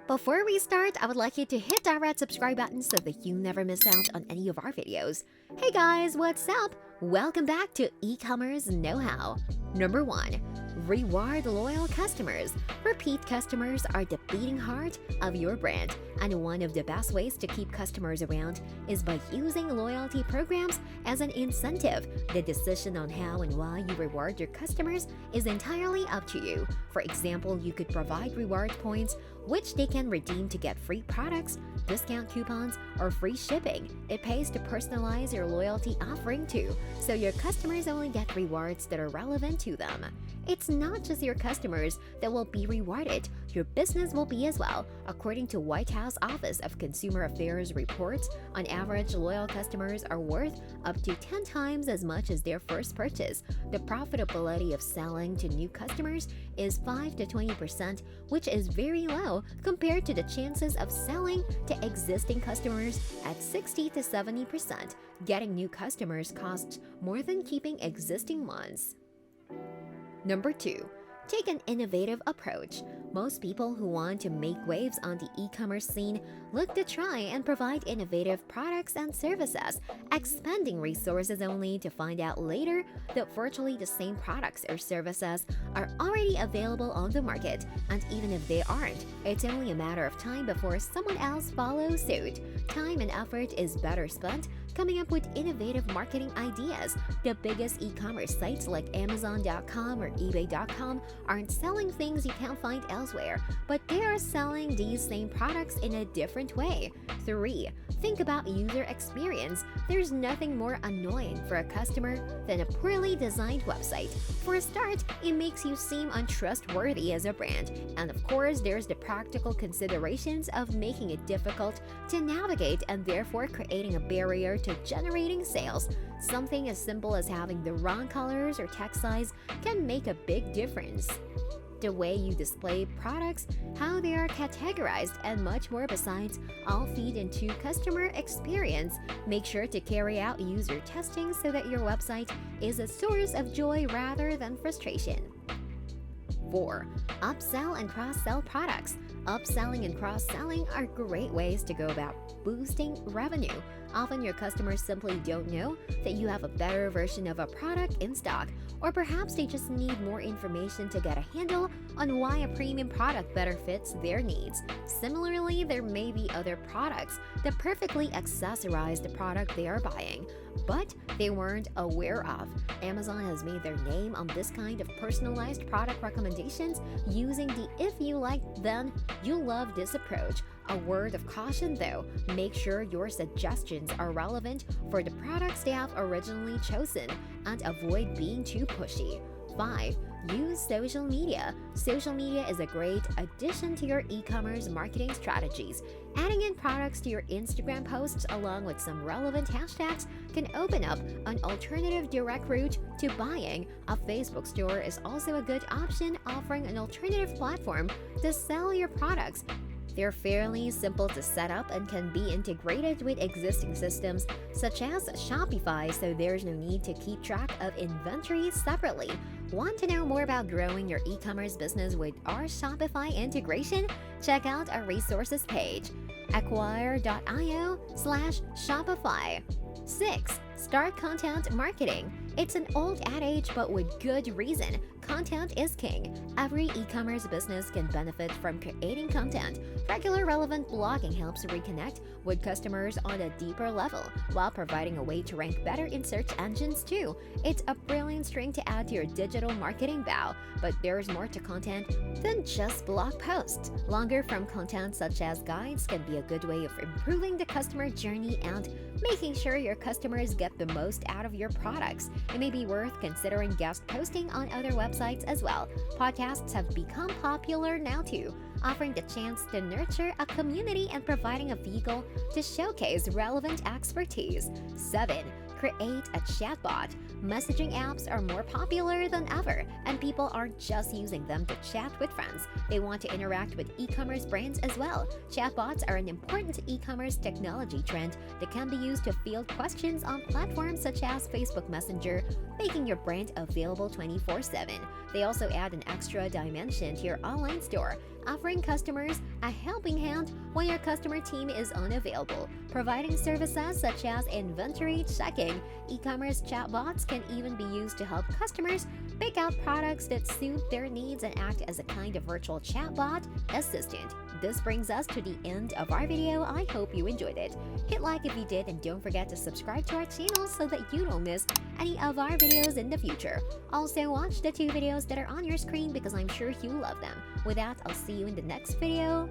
Before we start, I would like you to hit that red subscribe button so that you never miss out on any of our videos. Hey guys, what's up? Welcome back to e-commerce know-how. Number 1. Reward loyal customers. Repeat customers are the beating heart of your brand, and one of the best ways to keep customers around is by using loyalty programs as an incentive. The decision on how and why you reward your customers is entirely up to you. For example, you could provide reward points which they can redeem to get free products, discount coupons, or free shipping. It pays to personalize your loyalty offering too, so your customers only get rewards that are relevant to them. It's not just your customers that will be rewarded, your business will be as well. According to White House Office of Consumer Affairs reports, on average, loyal customers are worth up to 10 times as much as their first purchase. The profitability of selling to new customers is 5 to 20%, which is very low compared to the chances of selling to existing customers at 60 to 70%. Getting new customers costs more than keeping existing ones. Number 2. Take an innovative approach. Most people who want to make waves on the e-commerce scene look to try and provide innovative products and services, expending resources only to find out later that virtually the same products or services are already available on the market, and even if they aren't, it's only a matter of time before someone else follows suit. Time and effort is better spent coming up with innovative marketing ideas. The biggest e-commerce sites like Amazon.com or eBay.com aren't selling things you can't find elsewhere, but they are selling these same products in a different way. 3. Think about user experience. There's nothing more annoying for a customer than a poorly designed website. For a start, it makes you seem untrustworthy as a brand. And of course, there's the practical considerations of making it difficult to navigate and therefore creating a barrier to generating sales. Something as simple as having the wrong colors or text size can make a big difference. The way you display products, how they are categorized, and much more besides all feed into customer experience. Make sure to carry out user testing so that your website is a source of joy rather than frustration. 4. Upsell and cross-sell products. Upselling and cross-selling are great ways to go about boosting revenue. Often your customers simply don't know that you have a better version of a product in stock, or perhaps they just need more information to get a handle on why a premium product better fits their needs. Similarly, there may be other products that perfectly accessorize the product they are buying, but they weren't aware of. Amazon has made their name on this kind of personalized product recommendations using the "if you like, then you love" this approach. A word of caution though, make sure your suggestions are relevant for the products they have originally chosen and avoid being too pushy. 5. Use social media. Social media is a great addition to your e-commerce marketing strategies. Adding in products to your Instagram posts along with some relevant hashtags can open up an alternative direct route to buying. A Facebook store is also a good option, offering an alternative platform to sell your products. They're fairly simple to set up and can be integrated with existing systems such as Shopify, so there's no need to keep track of inventory separately. Want to know more about growing your e-commerce business with our Shopify integration? Check out our resources page, acquire.io/Shopify. 6. Start content marketing. It's an old adage, but with good reason. Content is king. Every e-commerce business can benefit from creating content. Regular relevant blogging helps reconnect with customers on a deeper level, while providing a way to rank better in search engines too. It's a brilliant string to add to your digital marketing bow, but there's more to content than just blog posts. Longer form content such as guides can be a good way of improving the customer journey and making sure your customers get the most out of your products. It may be worth considering guest posting on other websites as well. Podcasts have become popular now too, offering the chance to nurture a community and providing a vehicle to showcase relevant expertise. 7. Create a chatbot. Messaging apps are more popular than ever, and people aren't just using them to chat with friends. They want to interact with e-commerce brands as well. Chatbots are an important e-commerce technology trend that can be used to field questions on platforms such as Facebook Messenger, making your brand available 24/7. They also add an extra dimension to your online store, offering customers a helping hand when your customer team is unavailable, providing services such as inventory checking. E-commerce chatbots can even be used to help customers pick out products that suit their needs and act as a kind of virtual chatbot assistant. This brings us to the end of our video. I hope you enjoyed it. Hit like if you did, and don't forget to subscribe to our channel so that you don't miss any of our videos in the future. Also, watch the 2 videos that are on your screen because I'm sure you love them. With that, I'll see you in the next video.